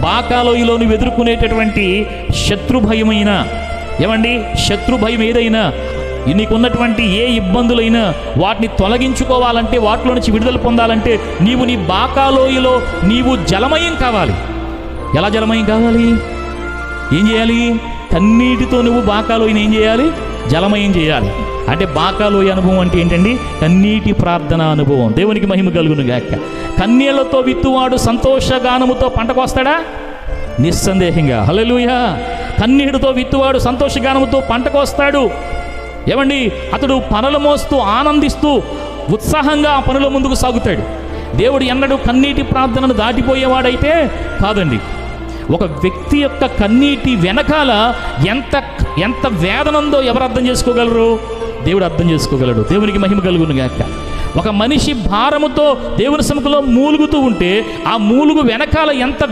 బాకాలోయలో నువ్వు ఎదుర్కొనేటటువంటి శత్రుభయమైన, ఏమండి, శత్రుభయం ఏదైనా, నీకున్నటువంటి ఏ ఇబ్బందులైనా వాటిని తొలగించుకోవాలంటే, వాటిలో నుంచి విడుదల పొందాలంటే నీవు నీ బాకాలోయలో నీవు జలమయం కావాలి. ఎలా జలమయం కావాలి? ఏం చేయాలి? కన్నీటితో నువ్వు బాకాలోయని ఏం చేయాలి? జలమయం చేయాలి. అంటే బాకాలోయ అనుభవం అంటే ఏంటండి? కన్నీటి ప్రార్థన అనుభవం. దేవునికి మహిమ కలుగును గాక. కన్నీళ్లతో విత్తువాడు సంతోషగానముతో పంటకొస్తాడా? నిస్సందేహంగా. హల్లెలూయా. కన్నీటితో విత్తువాడు సంతోషగానముతో పంటకొస్తాడు. ఏమండి, అతడు పనులు మోస్తూ ఆనందిస్తూ ఉత్సాహంగా ఆ పనుల ముందుకు సాగుతాడు. దేవుడు ఎన్నడూ కన్నీటి ప్రార్థనను దాటిపోయేవాడైతే కాదండి. ఒక వ్యక్తి యొక్క కన్నీటి వెనకాల ఎంత వేదన ఉందో ఎవరు అర్థం చేసుకోగలరు? దేవుడు అర్థం చేసుకోగలడు. దేవునికి మహిమ కలుగును గాక. ఒక మనిషి భారముతో దేవుని సముఖంలో మూలుగుతూ ఉంటే ఆ మూలుగు వెనకాల ఎంత